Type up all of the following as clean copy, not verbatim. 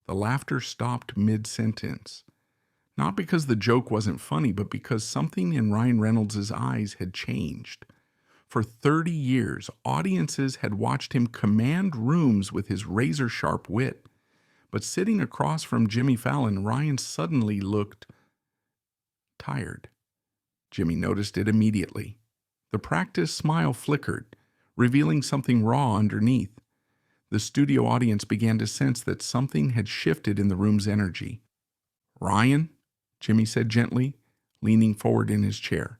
The laughter stopped mid-sentence. Not because the joke wasn't funny, but because something in Ryan Reynolds' eyes had changed. For 30 years, audiences had watched him command rooms with his razor-sharp wit. But sitting across from Jimmy Fallon, Ryan suddenly looked tired. Jimmy noticed it immediately. The practiced smile flickered, revealing something raw underneath. The studio audience began to sense that something had shifted in the room's energy. "Ryan," Jimmy said gently, leaning forward in his chair.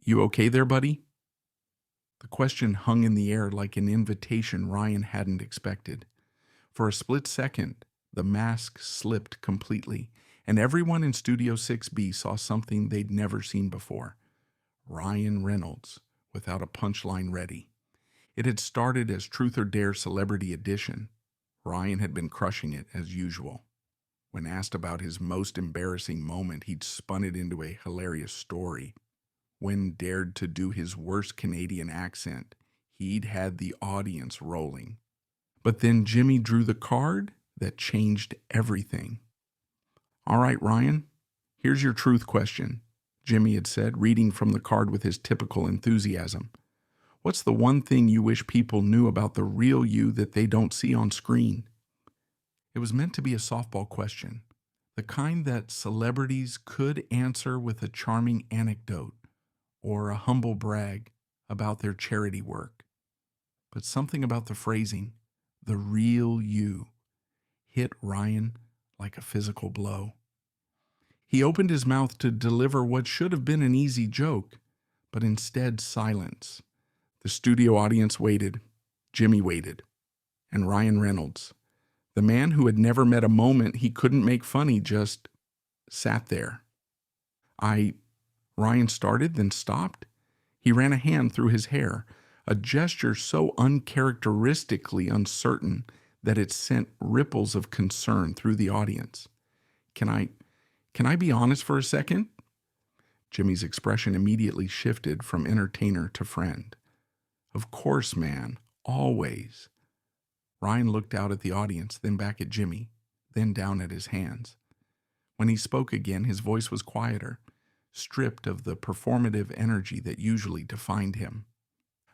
"You okay there, buddy?" The question hung in the air like an invitation Ryan hadn't expected. For a split second, the mask slipped completely, and everyone in Studio 6B saw something they'd never seen before. Ryan Reynolds, without a punchline ready. It had started as Truth or Dare Celebrity Edition. Ryan had been crushing it as usual. When asked about his most embarrassing moment, he'd spun it into a hilarious story. When dared to do his worst Canadian accent, he'd had the audience rolling. But then Jimmy drew the card that changed everything. "All right, Ryan, here's your truth question," Jimmy had said, reading from the card with his typical enthusiasm. "What's the one thing you wish people knew about the real you that they don't see on screen?" It was meant to be a softball question, the kind that celebrities could answer with a charming anecdote or a humble brag about their charity work. But something about the phrasing, "the real you," hit Ryan like a physical blow. He opened his mouth to deliver what should have been an easy joke, but instead silence. The studio audience waited, Jimmy waited, and Ryan Reynolds, the man who had never met a moment he couldn't make funny, just sat there. Ryan started, then stopped. He ran a hand through his hair, a gesture so uncharacteristically uncertain that it sent ripples of concern through the audience. Can I be honest for a second?" Jimmy's expression immediately shifted from entertainer to friend. "Of course, man, always." Ryan looked out at the audience, then back at Jimmy, then down at his hands. When he spoke again, his voice was quieter, stripped of the performative energy that usually defined him.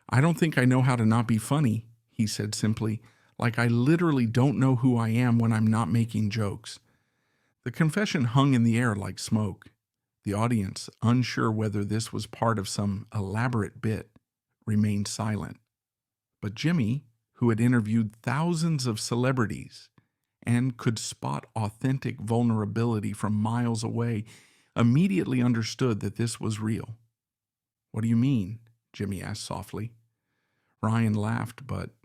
"I don't think I know how to not be funny," he said simply, "like I literally don't know who I am when I'm not making jokes." The confession hung in the air like smoke. The audience, unsure whether this was part of some elaborate bit, remained silent. But Jimmy, who had interviewed thousands of celebrities and could spot authentic vulnerability from miles away, immediately understood that this was real. "What do you mean?" Jimmy asked softly. Ryan laughed, but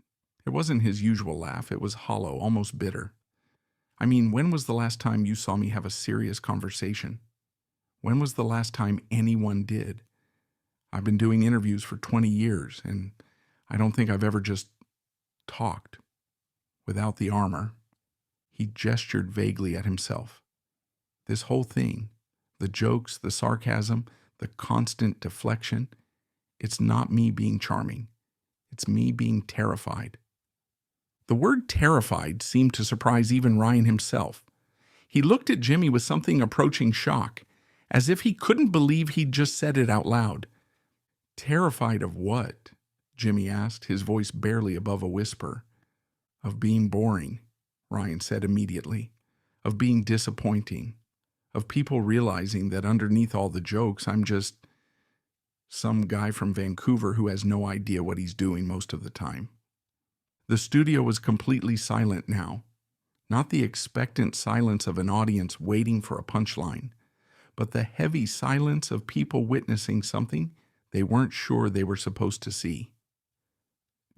it wasn't his usual laugh. It was hollow, almost bitter. "I mean, when was the last time you saw me have a serious conversation? When was the last time anyone did? I've been doing interviews for 20 years, and I don't think I've ever just talked without the armor." He gestured vaguely at himself. "This whole thing, the jokes, the sarcasm, the constant deflection, it's not me being charming. It's me being terrified." The word terrified seemed to surprise even Ryan himself. He looked at Jimmy with something approaching shock, as if he couldn't believe he'd just said it out loud. "Terrified of what?" Jimmy asked, his voice barely above a whisper. "Of being boring," Ryan said immediately. "Of being disappointing. Of people realizing that underneath all the jokes, I'm just some guy from Vancouver who has no idea what he's doing most of the time." The studio was completely silent now. Not the expectant silence of an audience waiting for a punchline, but the heavy silence of people witnessing something they weren't sure they were supposed to see.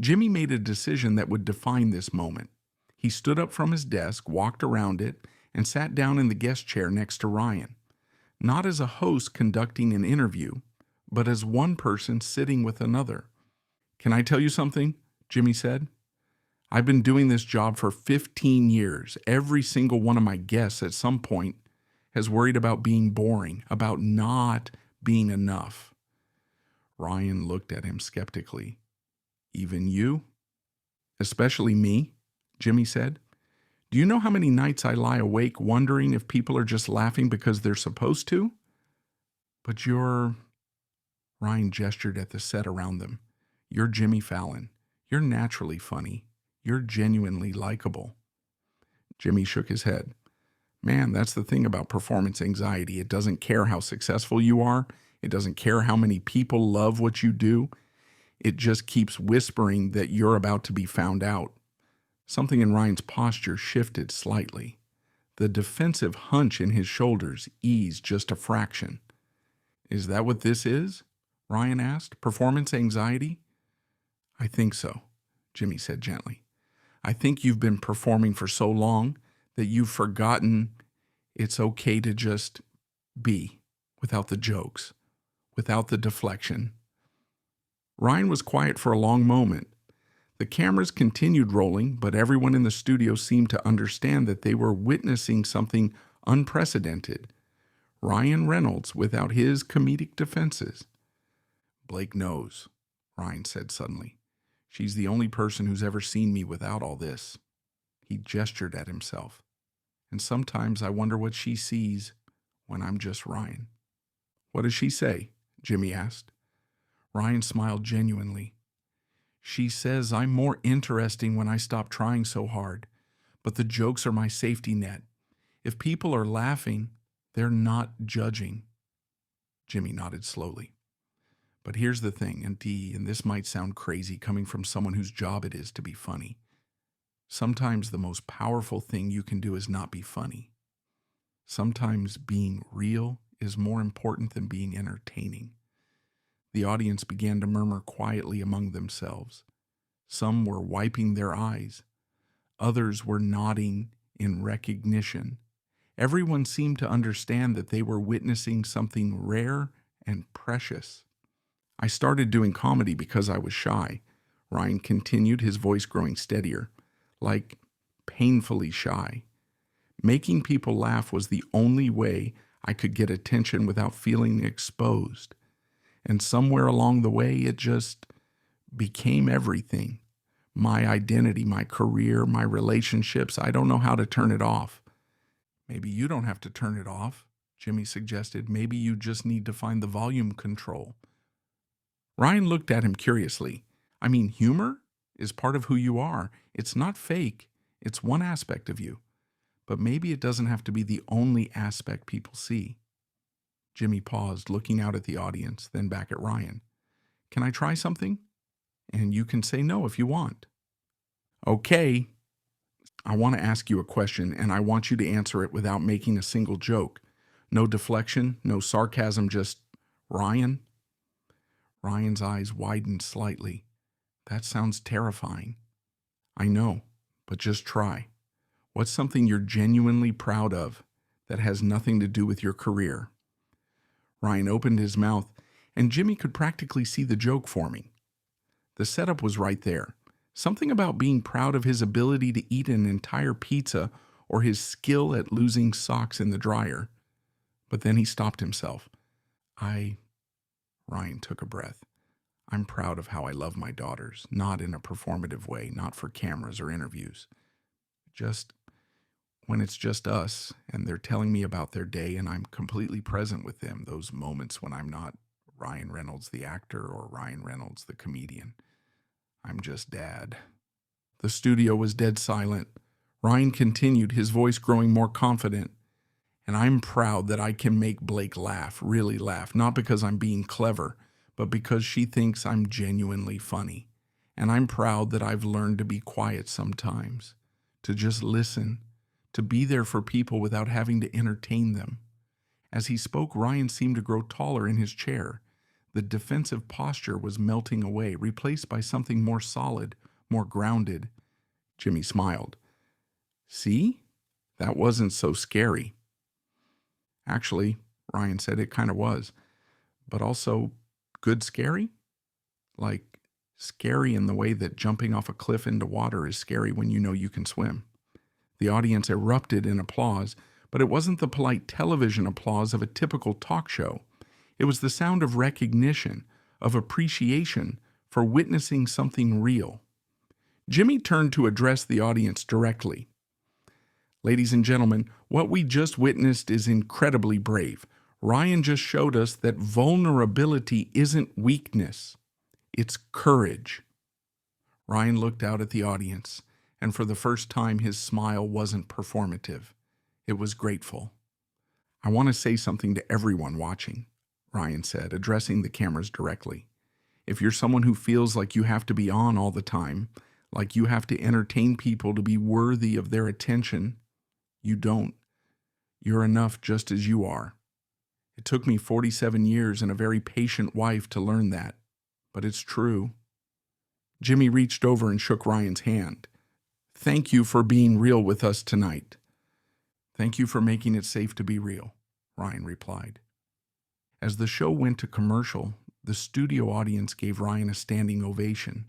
Jimmy made a decision that would define this moment. He stood up from his desk, walked around it, and sat down in the guest chair next to Ryan. Not as a host conducting an interview, but as one person sitting with another. "Can I tell you something?" Jimmy said. "I've been doing this job for 15 years. Every single one of my guests at some point has worried about being boring, about not being enough." Ryan looked at him skeptically. "Even you?" "Especially me," Jimmy said. Do you know how many nights I lie awake wondering if people are just laughing because they're supposed to? But Ryan gestured at the set around them. You're Jimmy Fallon. You're naturally funny. You're genuinely likable. Jimmy shook his head. Man, that's the thing about performance anxiety. It doesn't care how successful you are. It doesn't care how many people love what you do. It just keeps whispering that you're about to be found out. Something in Ryan's posture shifted slightly. The defensive hunch in his shoulders eased just a fraction. Is that what this is? Ryan asked. Performance anxiety? I think so, Jimmy said gently. I think you've been performing for so long that you've forgotten it's okay to just be without the jokes, without the deflection. Ryan was quiet for a long moment. The cameras continued rolling, but everyone in the studio seemed to understand that they were witnessing something unprecedented. Ryan Reynolds without his comedic defenses. Blake knows, Ryan said suddenly. She's the only person who's ever seen me without all this. He gestured at himself. And sometimes I wonder what she sees when I'm just Ryan. What does she say? Jimmy asked. Ryan smiled genuinely. She says I'm more interesting when I stop trying so hard, but the jokes are my safety net. If people are laughing, they're not judging. Jimmy nodded slowly. But here's the thing, and this might sound crazy coming from someone whose job it is to be funny. Sometimes the most powerful thing you can do is not be funny. Sometimes being real is more important than being entertaining. The audience began to murmur quietly among themselves. Some were wiping their eyes. Others were nodding in recognition. Everyone seemed to understand that they were witnessing something rare and precious. I started doing comedy because I was shy. Ryan continued, his voice growing steadier, like painfully shy. Making people laugh was the only way I could get attention without feeling exposed. And somewhere along the way, it just became everything. My identity, my career, my relationships. I don't know how to turn it off. Maybe you don't have to turn it off, Jimmy suggested. Maybe you just need to find the volume control. Ryan looked at him curiously. I mean, humor is part of who you are. It's not fake. It's one aspect of you. But maybe it doesn't have to be the only aspect people see. Jimmy paused, looking out at the audience, then back at Ryan. Can I try something? And you can say no if you want. Okay. I want to ask you a question, and I want you to answer it without making a single joke. No deflection, no sarcasm, just Ryan. Ryan's eyes widened slightly. That sounds terrifying. I know, but just try. What's something you're genuinely proud of that has nothing to do with your career? Ryan opened his mouth, and Jimmy could practically see the joke forming. The setup was right there. Something about being proud of his ability to eat an entire pizza or his skill at losing socks in the dryer. But then he stopped himself. Ryan took a breath. I'm proud of how I love my daughters, not in a performative way, not for cameras or interviews. Just when it's just us and they're telling me about their day and I'm completely present with them, those moments when I'm not Ryan Reynolds the actor or Ryan Reynolds the comedian. I'm just dad. The studio was dead silent. Ryan continued, his voice growing more confident. And I'm proud that I can make Blake laugh, really laugh, not because I'm being clever, but because she thinks I'm genuinely funny. And I'm proud that I've learned to be quiet sometimes, to just listen, to be there for people without having to entertain them. As he spoke, Ryan seemed to grow taller in his chair. The defensive posture was melting away, replaced by something more solid, more grounded. Jimmy smiled. See? That wasn't so scary. Actually, Ryan said, it kind of was. But also good scary? Like scary in the way that jumping off a cliff into water is scary when you know you can swim. The audience erupted in applause, but it wasn't the polite television applause of a typical talk show. It was the sound of recognition, of appreciation for witnessing something real. Jimmy turned to address the audience directly. Ladies and gentlemen, what we just witnessed is incredibly brave. Ryan just showed us that vulnerability isn't weakness, it's courage. Ryan looked out at the audience, and for the first time his smile wasn't performative. It was grateful. "I want to say something to everyone watching," Ryan said, addressing the cameras directly. "If you're someone who feels like you have to be on all the time, like you have to entertain people to be worthy of their attention, you don't. You're enough just as you are. It took me 47 years and a very patient wife to learn that, but it's true." Jimmy reached over and shook Ryan's hand. "Thank you for being real with us tonight." "Thank you for making it safe to be real," Ryan replied. As the show went to commercial, the studio audience gave Ryan a standing ovation.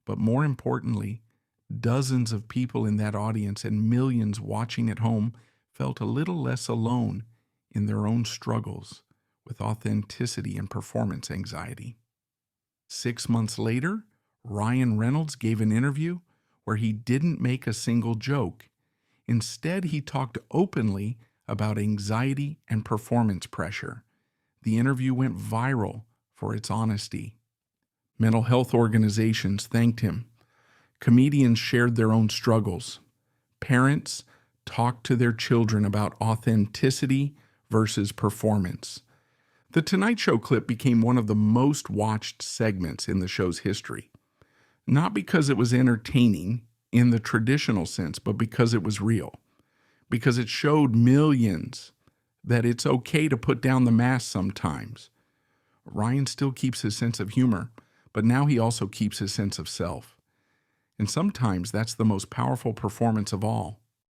But more importantly, dozens of people in that audience and millions watching at home felt a little less alone in their own struggles with authenticity and performance anxiety. 6 months later, Ryan Reynolds gave an interview where he didn't make a single joke. Instead, he talked openly about anxiety and performance pressure. The interview went viral for its honesty. Mental health organizations thanked him. Comedians shared their own struggles. Parents talked to their children about authenticity versus performance. The Tonight Show clip became one of the most watched segments in the show's history. Not because it was entertaining in the traditional sense, but because it was real. Because it showed millions that it's okay to put down the mask sometimes. Ryan still keeps his sense of humor, but now he also keeps his sense of self. And sometimes that's the most powerful performance of all.